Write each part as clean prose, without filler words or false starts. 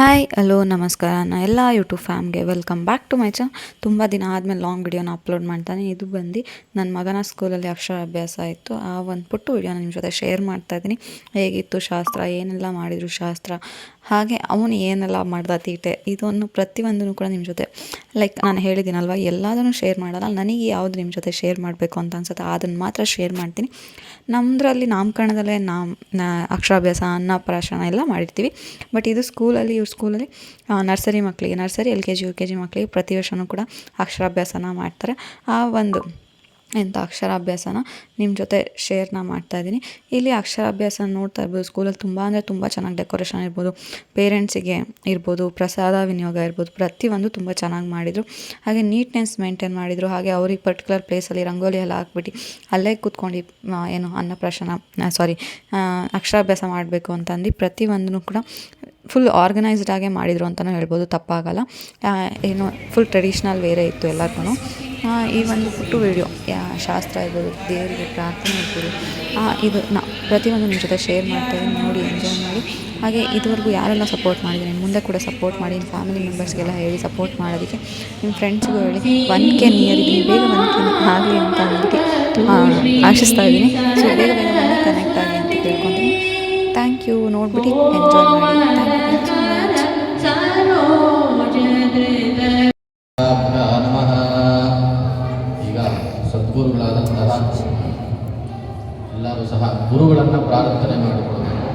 Hi hello ನಮಸ್ಕಾರ ಎಲ್ಲ YouTube ಫ್ಯಾಮ್ಗೆ welcome back to my channel. ತುಂಬ ದಿನ ಆದಮೇಲೆ ಲಾಂಗ್ ವಿಡಿಯೋನ ಅಪ್ಲೋಡ್ ಮಾಡ್ತಾನೆ. ಇದು ಬಂದು ನನ್ನ ಮಗನ ಸ್ಕೂಲಲ್ಲಿ ಅಕ್ಷರಾಭ್ಯಾಸ ಇತ್ತು. ಆ ಒಂದು ಪುಟ್ಟು ವಿಡಿಯೋನ ನಿಮ್ಮ ಜೊತೆ ಶೇರ್ ಮಾಡ್ತಾಯಿದ್ದೀನಿ. ಹೇಗಿತ್ತು ಶಾಸ್ತ್ರ, ಏನೆಲ್ಲ ಮಾಡಿದರು ಶಾಸ್ತ್ರ, ಹಾಗೆ ಅವನು ಏನೆಲ್ಲ ಮಾಡ್ದ ತೀಟೆ, ಇದನ್ನು ಪ್ರತಿಯೊಂದನ್ನು ಕೂಡ ನಿಮ್ಮ ಜೊತೆ ನಾನು ಹೇಳಿದ್ದೀನಲ್ವ, ಎಲ್ಲದನ್ನು ಶೇರ್ ಮಾಡೋಲ್ಲ. ನನಗೆ ಯಾವುದು ನಿಮ್ಮ ಜೊತೆ ಶೇರ್ ಮಾಡಬೇಕು ಅಂತ ಅನ್ಸುತ್ತೆ ಅದನ್ನು ಮಾತ್ರ ಶೇರ್ ಮಾಡ್ತೀನಿ. ನಮ್ಮದ್ರಲ್ಲಿ ನಾಮಕರಣದಲ್ಲೇ ಅಕ್ಷರಾಭ್ಯಾಸ, ಅನ್ನಪ್ರಾಶನ ಎಲ್ಲ ಮಾಡಿರ್ತೀವಿ. ಬಟ್ ಇದು ಸ್ಕೂಲಲ್ಲಿ, ಇವ್ರ ಸ್ಕೂಲಲ್ಲಿ ನರ್ಸರಿ ಮಕ್ಕಳಿಗೆ, ನರ್ಸರಿ LKG UKG ಮಕ್ಕಳಿಗೆ ಪ್ರತಿ ವರ್ಷವೂ ಕೂಡ ಅಕ್ಷರಾಭ್ಯಾಸನ ಮಾಡ್ತಾರೆ. ಆ ಒಂದು ಅಕ್ಷರಾಭ್ಯಾಸನ ನಿಮ್ಮ ಜೊತೆ ಶೇರ್ನ ಮಾಡ್ತಾಯಿದ್ದೀನಿ. ಇಲ್ಲಿ ಅಕ್ಷರಾಭ್ಯಾಸ ನೋಡ್ತಾ ಇರ್ಬೋದು, ಸ್ಕೂಲಲ್ಲಿ ತುಂಬ ಅಂದರೆ ತುಂಬ ಚೆನ್ನಾಗಿ ಡೆಕೋರೇಷನ್ ಇರ್ಬೋದು, ಪೇರೆಂಟ್ಸಿಗೆ ಇರ್ಬೋದು, ಪ್ರಸಾದ ವಿನಿಯೋಗ ಇರ್ಬೋದು, ಪ್ರತಿಯೊಂದು ತುಂಬ ಚೆನ್ನಾಗಿ ಮಾಡಿದರು. ಹಾಗೆ ನೀಟ್ನೆಸ್ ಮೇಂಟೈನ್ ಮಾಡಿದರು. ಹಾಗೆ ಅವ್ರಿಗೆ ಪರ್ಟಿಕ್ಯುಲರ್ ಪ್ಲೇಸಲ್ಲಿ ರಂಗೋಲಿ ಎಲ್ಲ ಹಾಕ್ಬಿಟ್ಟು ಅಲ್ಲೇ ಕೂತ್ಕೊಂಡು ಅನ್ನಪ್ರಾಶನ ಅಕ್ಷರಾಭ್ಯಾಸ ಮಾಡಬೇಕು ಅಂತಂದು ಪ್ರತಿಯೊಂದನ್ನು ಕೂಡ ಫುಲ್ ಆರ್ಗನೈಸ್ಡಾಗೆ ಮಾಡಿದರು ಅಂತಲೂ ಹೇಳ್ಬೋದು, ತಪ್ಪಾಗಲ್ಲ. ಫುಲ್ ಟ್ರೆಡಿಷ್ನಲ್ ವೇರೇ ಇತ್ತು ಎಲ್ಲರಿಗೂ. ಈ ಒಂದು ಪುಟ್ಟು ವಿಡಿಯೋ ಶಾಸ್ತ್ರ ಇರ್ಬೋದು, ದೇವರಿಗೆ ಪ್ರಾರ್ಥನೆ ಇರ್ಬೋದು, ಇದು ಪ್ರತಿಯೊಂದು ನಿಮ್ಮ ಜೊತೆ ಶೇರ್ ಮಾಡ್ತಾಯಿದ್ದೀನಿ. ನೋಡಿ, ಎಂಜಾಯ್ ಮಾಡಿ. ಹಾಗೆ ಇದುವರೆಗೂ ಯಾರೆಲ್ಲ ಸಪೋರ್ಟ್ ಮಾಡಿದ್ದೀನಿ, ಮುಂದೆ ಕೂಡ ಸಪೋರ್ಟ್ ಮಾಡಿ. ನಿಮ್ಮ ಫ್ಯಾಮಿಲಿ ಮೆಂಬರ್ಸ್ಗೆಲ್ಲ ಹೇಳಿ ಸಪೋರ್ಟ್ ಮಾಡೋದಕ್ಕೆ, ನಿಮ್ಮ ಫ್ರೆಂಡ್ಸ್ಗೂ ಹೇಳಿ. 1K ನಿಯರ್ ಇದ್ದೀನಿ, ಬೇಗ 1K ಆಗಲಿ ಅಂತ ಅಂದ್ಬಿಟ್ಟು ಆಶಿಸ್ತಾ ಇದ್ದೀನಿ. ಸೊ ಬೇಗ ಬೇಗ ಕನೆಕ್ಟ್ ಆಗಿ ಅಂತ ಕೇಳ್ಕೊತೀನಿ. Thank you. ನೋಡಿಬಿಟ್ಟು ಎಂಜಾಯ್ ಮಾಡಿ. Thank you so much. ಈಗ ಸದ್ಗುರುಗಳಾದಂತಹ ಎಲ್ಲರೂ ಸಹ ಗುರುಗಳನ್ನು ಪ್ರಾರ್ಥನೆ ಮಾಡಿಕೊಳ್ಳಬೇಕು.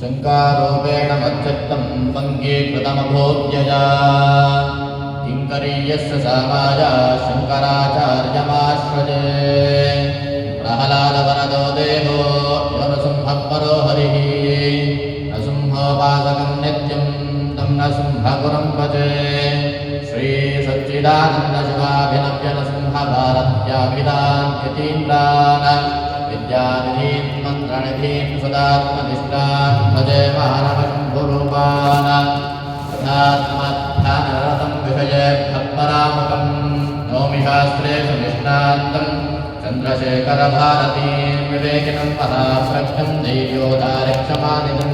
ಶಂಕಾರೋಪೇಣ ಮಚ್ಚತ್ತಂ ಪಂಗೀಕೃತಮಭೋದ್ಯಜ ಕಿಂಕರೀಯಸ್ಯ ಸಾಮಾಜ ಶಂಕರಾಚಾರ್ಯಮಾಶ್ರಜೆ ಪ್ರಹ್ಲಾದವರದೋ ದೇವೋ ನರಸಿಂಹಪರೋ ಹರಿಃ ನರಸಿಂಹೋಪಾಸಕಂ ನಿತ್ಯಂ ತಂ ನರಸಿಂಹಗುರುಂ ಭಜೆ. ಶ್ರೀ ಸಚ್ಚಿದಾನಂದ ಶಿವಾಭಿನವ್ಯ ನರಸಿಂಹ ಭಾರತ್ಯಾಭಿಧಾನ್ಯತೀಂದ್ರಾನ್ ವಿದ್ಯಾನಿಧೀನ್ ಮಂತ್ರನಿಧೀನ್ ಸದಾತ್ಮನಿಷ್ಠಾನ್ ಭಜೆ ಮಹಾನವಶಂಭುರೂಪಾನ್ ತಥಾತ್ಮಧ್ಯಾನರತಂ ವಿಷಯೇಭ್ಯಃ ಪರಾಮುಖಂ ನೌಮಿ ಶಾಸ್ತ್ರೇಷು ನಿಷ್ಣಾಂತಂ ಚಂದ್ರಶೇಖರ ಭಾರತೀಂ ವಿವೇಕಿನಂ ಮಹಾಪ್ರಜ್ಞಂ ಧೈರ್ಯೋದಾರಿಕ್ಷಮಾನಿಧಂ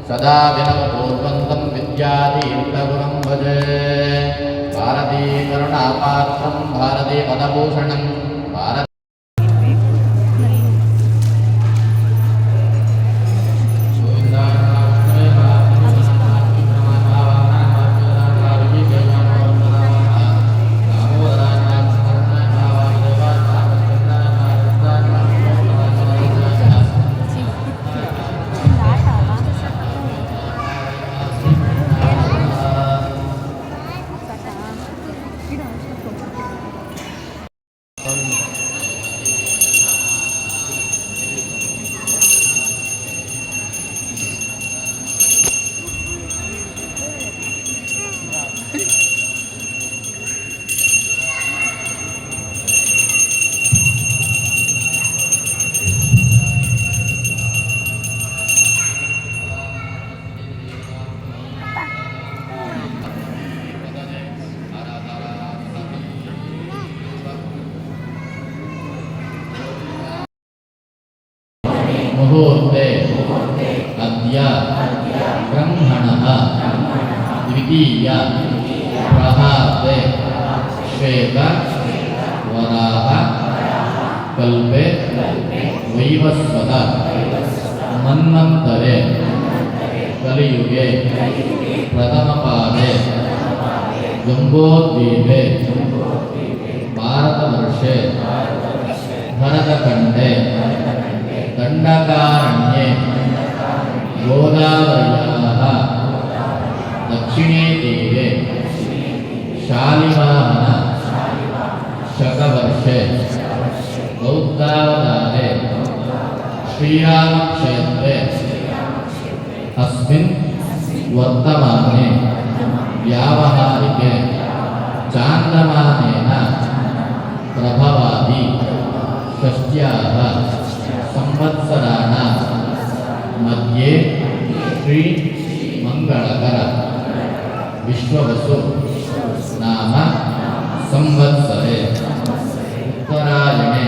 ಸದಾ ವಿನವಪೂರ್ವಂತಂ ವಿದ್ಯಾತೀರ್ಥಗುರುಂ ಭಜೆ. ಭಾರತೀ ಕರುಣಾಪಾತ್ರಂ ಭಾರತೀ ಪದಭೂಷಣಂ ಭಾರತೀ ಮುಹೂರ್ತೆ ಅದ್ಯ ಬ್ರಹ್ಮಣಃ ದ್ವಿತೀಯ ಪ್ರಹಾತೆ ಶ್ವೇತ ವರಾಹ ಕಲ್ಪೆ ವೈವಸ್ವತ ಮನ್ವಂತರೆ ಕಲಿಯುಗೆ ಪ್ರಥಮಪಾದೆ ಜಂಬೋದ್ವೀಪೆ ಭಾರತವರ್ಷೆ ಭರತಖಂಡೆ ದಂಡಕಾರಣ್ಯೆ ಗೋದಾವರ್ಯಾಃ ದಕ್ಷಿಣೇ ತೀರೆ ಶಾಲಿವಾಹನ ಶಕವರ್ಷೆ ಬೌದ್ಧಾವತಾರೆ ಶ್ರೀರಾಮಕ್ಷೇತ್ರೆ ಅಸ್ಮಿನ್ ವರ್ತಮಾನೆ ವ್ಯಾವಹಾರಿಕೆ ಚಾಂದ್ರಮಾನೇನ ಪ್ರಭವಾದಿ ಷಷ್ಟ್ಯಾಃ ಸಂವತ್ಸರಾಣ ಮಧ್ಯೆ ಶ್ರೀ ಮಂಗಳಕರ ವಿಶ್ವವಸು ನಾಮ ಸಂವತ್ಸರೆ ಉತ್ತರಾಯಣೆ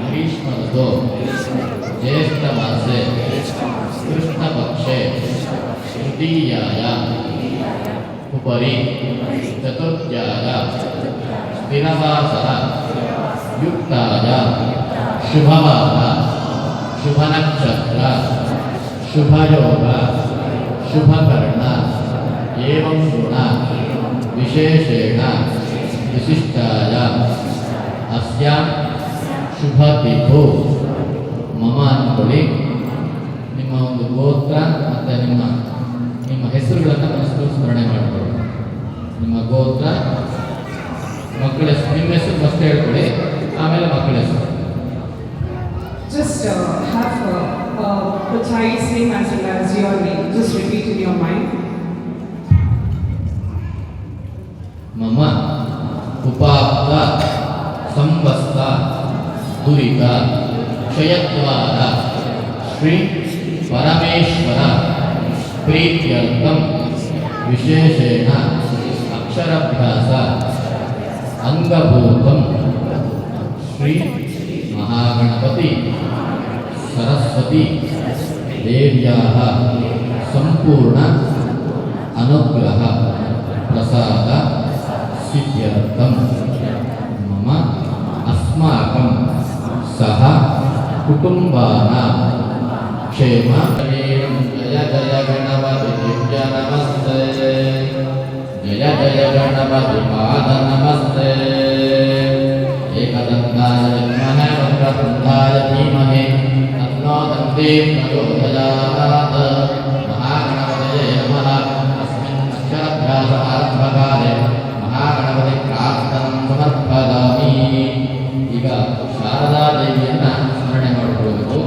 ಗ್ರೀಷ್ಮ ಋತು ಜ್ಯೇಷ್ಠ ಮಾಸ मासे कृष्णपक्षे तृतीयायाम् उपरि चतुर्थ्यायां स्थिरवासः युक्तायां शुभवार शुभनक्षत्र शुभयोग शुभकर्ण एवं गुण विशेषेण विशिष्टायाम् अस्यां शुभतिथौ मम अನ್ಕೊಳ್ಳಿ. ನಿಮ್ಮ ಒಂದು ಗೋತ್ರ ಮತ್ತು ನಿಮ್ಮ ಹೆಸರುಗಳನ್ನು ಮನಸ್ಸು ಸ್ಮರಣೆ ಮಾಡಿಕೊಳ್ಳಿ. ನಿಮ್ಮ ಗೋತ್ರ, ಮಕ್ಕಳ ಹೆಸರು, ನಿಮ್ಮ ಹೆಸರು ಫಸ್ಟ್ ಹೇಳ್ಕೊಳ್ಳಿ, ಆಮೇಲೆ ಮಕ್ಕಳ ಹೆಸರು. Just have the child's name as well as your name. Just repeat in your mind. मम उपाप्त संवत्स दुरित क्षयद्वार श्री परमेश्वर प्रीत्यर्थम विशेषेण अक्षराभ्यास अंगभूतम श्री महागणपति सरस्वती देव्याः संपूर्ण अनुग्रह प्रसाद सिद्ध्यर्थम मम अस्माकं सह कुटुंबानां क्षेम. जय जय गणपति दिव्य नमस्ते, जय जय गणपति पाद नमस्ते. एकदन्ताय विद्महे वक्रतुण्डाय धीमहि तन्नो दन्ती प्रचोदयात्. महागणपतये नमः. अस्मिन् अक्षराभ्यासारम्भकाले महागणपति प्रार्थनं समर्पयामि. ಈಗ ಶಾರದಾ ದೇವಿಯನ್ನ ಸ್ಮರಣೆ ಮಾಡಿಕೊಳ್ಳಬೇಕು.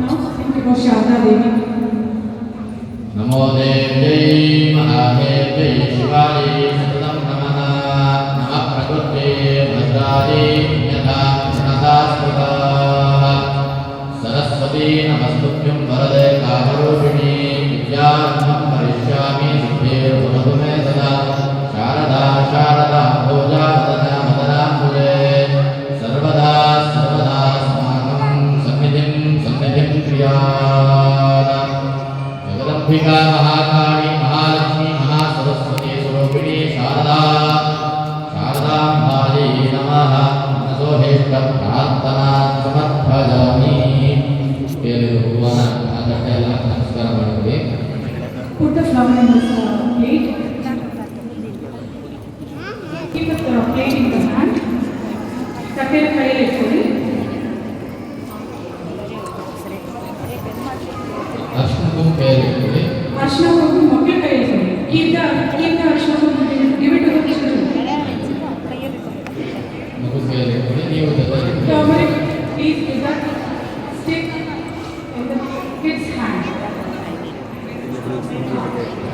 Now think about Sharada Devi. ನಮೋ ದೇವ್ಯೈ ಮಹಾದೇವ್ಯೈ ಶಿವಾಯೈ ಸತತಂ ನಮಃ. ನಮಃ ಪ್ರಕೃತೆ ಭದ್ರಾದಿ ಯಥಾ ಪ್ರಣತಾಸ್ಪದಾ. ಸರಸ್ವತಿ ನಮಸ್ತುಭ್ಯಂ ವರದೆ ಕಾಮರೂಪಿಣಿ. ವಿದ್ಯಾರಂಭಂ ಕರಿಷ್ಯಾಮಿ ಸಿದ್ಧಿರ್ಭವತು ಮೇ ಸದಾ. ಶಾರದಾ ಶಾರದಾ ಭೋಜಾವದನ ಮದನಾಂಬುಜೆ ಸರ್ವದಾ ಸರ್ವದಾ ಸ್ಮಾಕಂ ಸನ್ನಿಧಿಂ ಸನ್ನಿಧಿಂ ಕ್ರಿಯಾತ್. जगदम्बिका महाकाली महालक्ष्मी महासरस्वती स्वरूपिणी शारदा शारदाम्बायै नमः. मनसोहेष्ट प्रार्थना समर्पयामि. ಕೇಳಿದ ಭಗವಾನ ಆ ತಟ್ಟೆ ಎಲ್ಲ ನಮಸ್ಕಾರ ಮಾಡಿದ್ವಿ. Put the flower in this plate. Keep the plate in the hand. ತಟ್ಟೆ ಕೈಯಲ್ಲಿ ಇಟ್ಕೊಳ್ಳಿ. ಅರ್ಶಿನ ಕುಂಕುಮ ಕೈಯಲ್ಲಿ ಇಟ್ಕೊಳ್ಳಿ. ಅರ್ಶಿನ ಕುಂಕುಮ ಮಕ್ಕಳ ಕೈಯಲ್ಲಿ ಇಟ್ಕೊಳ್ಳಿ. Keep the ಅರ್ಶಿನ ಕುಂಕುಮ. Give it to the children. ಮಗು ಕೈಯಲ್ಲಿ ಇಟ್ಕೊಳ್ಳಿ. ನೀವು ಜೊತೆಲಿ ಇಟ್ಕೊಳ್ಳಿ. Turmeric, please give that stick in the kid's hand.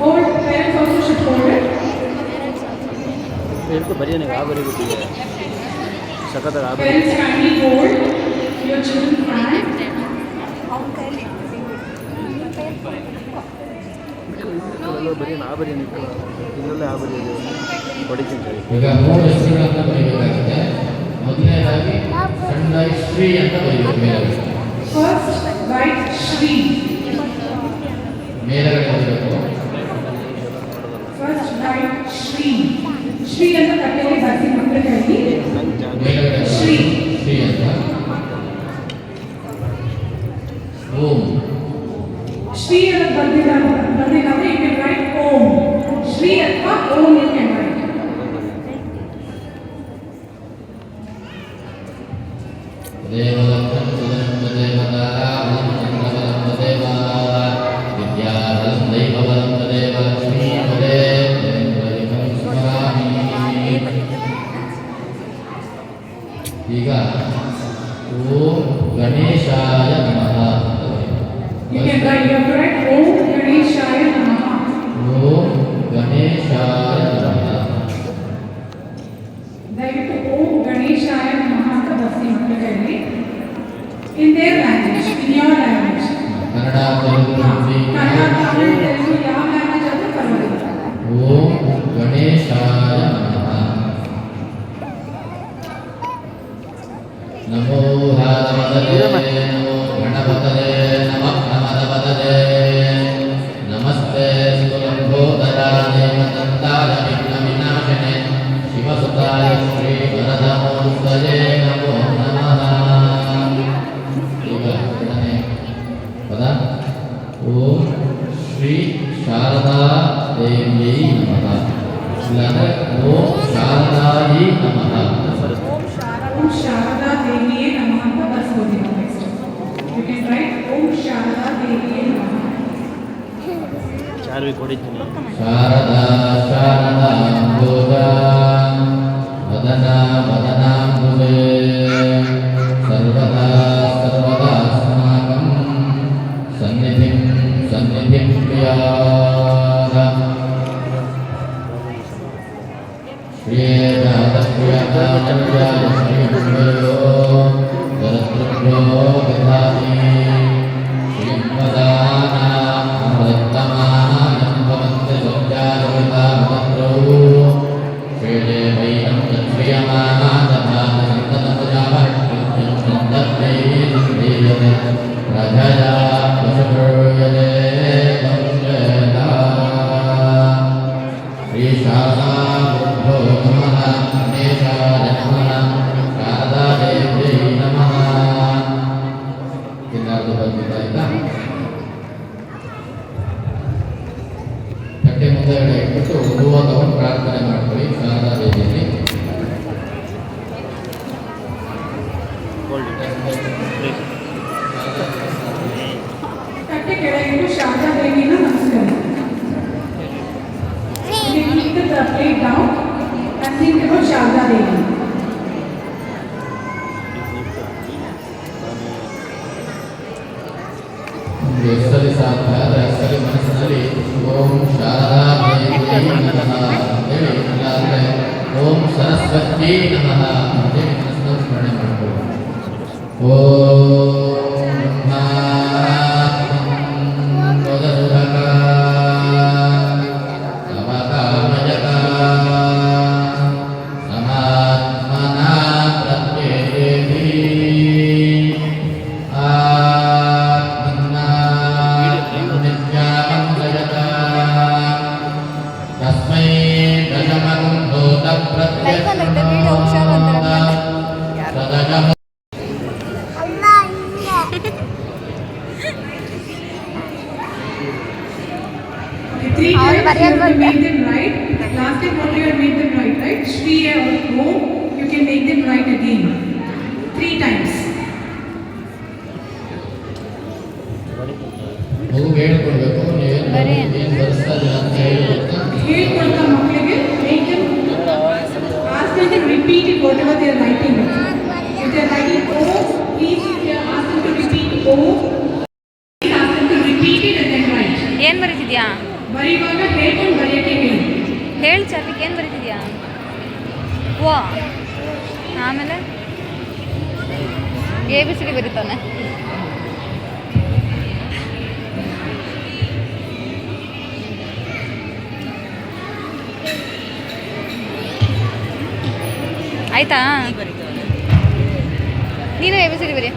Hold, parents also should hold it. इनको बढ़िया नहीं आ बड़ी होती है सकत आ बड़ी Parents kindly hold your children's hand. इनको बढ़िया ना बड़ी नहीं इनले आ बड़ी है बड़ी चिंता ಈಗ ಮೂರು ಹೆಸರುಗಳನ್ನು ಬರೀಬೇಕಾಗಿದೆ. ಮೊದಲನೇದಾಗಿ ಸಣ್ಣದಾಗಿ ಶ್ರೀ ಅಂತ ಬರೀಬೇಕು. ಮೇಲ್ಗಡೆ First, write Shri. ಮೇಲ್ಗಡೆ ಬರೀಬೇಕು. First, write Shri. Shri ಅಂತ ತಟ್ಟೆಯಲ್ಲಿ ಬರ್ಸಿ ಮಕ್ಕಳ ಕೈಯಲ್ಲಿ. ಮೇಲ್ಗಡೆ ಶ್ರೀ. ಶ್ರೀ ಅಂತ. ಓಂ. Shri ಅಂತ ಬರ್ದಿದ್ದಾರೆ you can write Om. Shri ಅಥವಾ Om you can write. ದೇವದತ್ತಂ ಸುದನಂ ದೇವತಾರಾಮಂ ಚಂದ್ರವದಂ ದೇವ ವಿದ್ಯಾವದಂ ದೈವವದಂ ದೇವ ಲಕ್ಷ್ಮೀಪದೇ ದೇವೇಂದ್ರದಿಕಂ ಸ್ಮರಾಮಿ. ಈಗ ಓಂ ಗಣೇಶಾಯ ನಮಃ. You can write, you have to write Om Ganeshaya Namaha. ಓಂ ಗಣೇಶಾಯ ನಮಃ. ದಯವಿಟ್ಟು Om Ganeshaya Namaha ಅಂತ ಬರ್ಸಿ ಮಕ್ಕಳ ಕೈಯಲ್ಲಿ. In their language, in your language. Kannada Telugu Hindi. Kannada Tamil Telugu ಯಾವ ಲ್ಯಾಂಗ್ವೇಜ್ ಆದರೂ ಪರವಾಗಿಲ್ಲ. ಓಂ ಗಣೇಶಾಯ ನಮಃ. ನಮೋ ರಾಧವದಲೇ ನಮೋ ಗಣಪತಯೇ ನಮಃ. ಶ್ರೀ ಶಾರದಾ ದೇವಿಯೈ ನಮಃ. ಇಲ್ಲಾಂದ್ರೆ ಓಂ ಶಾರದಾಯಿ ನಮಃ. Om Sharada Deviye Namaha ಅಂತ ಬರ್ಸ್ಬೋದು ನಾವು next. You can write Om Sharada Deviye Namaha. Charvi ಕೊಡಿದ್ದೀನಿ. Sharada ಶಾರದಾಂಬುಜಾ ವದನ ವದನಾಂಬುಜೇ ಸರ್ವದಾ ಸರ್ವದಾಸ್ಮಾಕಂ ಸನ್ನಿಧಿಂ ಸನ್ನಿಧಿಂ ಪ್ರಿಯಾದ ಶ್ರೀಯೇದಾತಪ್ರಿಯತಾಮರ್ಯಾಯ ಶ್ರೀಗುರುವೋ ದರತೃಭ್ಯೋ ದಧಾಮಿ ಶ್ರೀಮದಾನಾಂ ಅಮೃತಮಾನಂ ಭವಂತಿ ಸತ್ಯಾಗಮಿತಾಮೃತೋ ಶ್ರೀದೇವೈನಂ ಯತ್ಪ್ರಿಯಮಾನಾದಧಾನ ಸಂತತಮಜಾಮಹೃತ್ಯಂ ಸಂತತ್ತೈಃ ಶ್ರೀಯತೆ ರಜಯಾ ಪಶುಪೂಯತೆ ವಂಶಯತಾ ಶ್ರೀ ಶಾರದಾಭ್ಯೋ ನಮಃ ಗಣೇಶಾಯ ನಮಃ ಶಾರದಾದೇವ್ಯೈ ನಮಃ. ಎಲ್ಲಾರ್ದು ಬಂದಿದ್ದ ಆಯ್ತಾ? ತಟ್ಟೆ ಮುಂದೆಗಡೆ ಇಟ್ಬಿಟ್ಟು ಹೂವು ತಗೊಂಡು ಪ್ರಾರ್ಥನೆ ಮಾಡ್ಕೊಳ್ಳಿ ಶಾರದಾದೇವಿಯಲ್ಲಿ. ತಟ್ಟೆ ಕೆಳಗಿಟ್ಟು ಶಾರದಾ ದೇವಿನ ನಮಸ್ಕಾರ. You can keep the plate down and think about Sharda Devi. ನಿಮಗೆ ಎಷ್ಟಲ್ಲಿ ಸಾಧ್ಯ ಆದರೆ ಅಷ್ಟಲ್ಲಿ ಮನಸ್ಸಿನಲ್ಲಿ ಓಂ ಶಾರದಾದೇವಿಯೈ ನಮಃ ಅಂತೇಳಿ, ಇಲ್ಲಾಂದರೆ ಓಂ ಸರಸ್ವತಿ ನಮಃ ಅಂತೇಳಿ ಮನಸ್ಸಿನಲ್ಲಿ ಸ್ಮರಣೆ ಮಾಡ್ಕೊಳ್ಳಿ. ಓಂ ಬ್ರಹ್ಮಾತ್ಮಂ ವದಸುಧಕ ಸಮಕಾಮಯಕ ಸಮಾತ್ಮನಾ ಪ್ರತ್ಯೇತಿ ತಸ್ಮೈ ದಶಮಂ ಭೂತ Three times you have to make them right. Last time only you had made them right? Shri or Om, you can make them right again. 3 times. ಮಗು ಹೇಳ್ಕೊಡ್ಬೇಕು. ನೀವೇನು ಏನು ಬರೆಸ್ತಾ ಇದ್ದೀರಾ ಅಂತ ಹೇಳ್ಬೇಕು. ಹೇಳ್ಕೊಡ್ತಾ ಮಕ್ಕಳಿಗೆ make them ask them to repeat it whatever they are writing. If they are writing O, please ask them to repeat O. Please ask them to repeat it and then write. ಏನು ಬರೀತಿದ್ಯಾ? ಬರೆಯುವಾಗ ಹೇಳ್ಕೊಂಡು ಬರೆಯೋಕ್ಕೆ ಹೇಳಿ. ಹೇಳಿ ಚಾರ್ವಿಕ್, ಏನು ಬರೀತಿದ್ಯಾ? ಓ ಆಮೇಲೆ ABCD ಬರೀತಾನೆ. ಆಯ್ತಾ? ನೀನು ABCD ಬರೀ.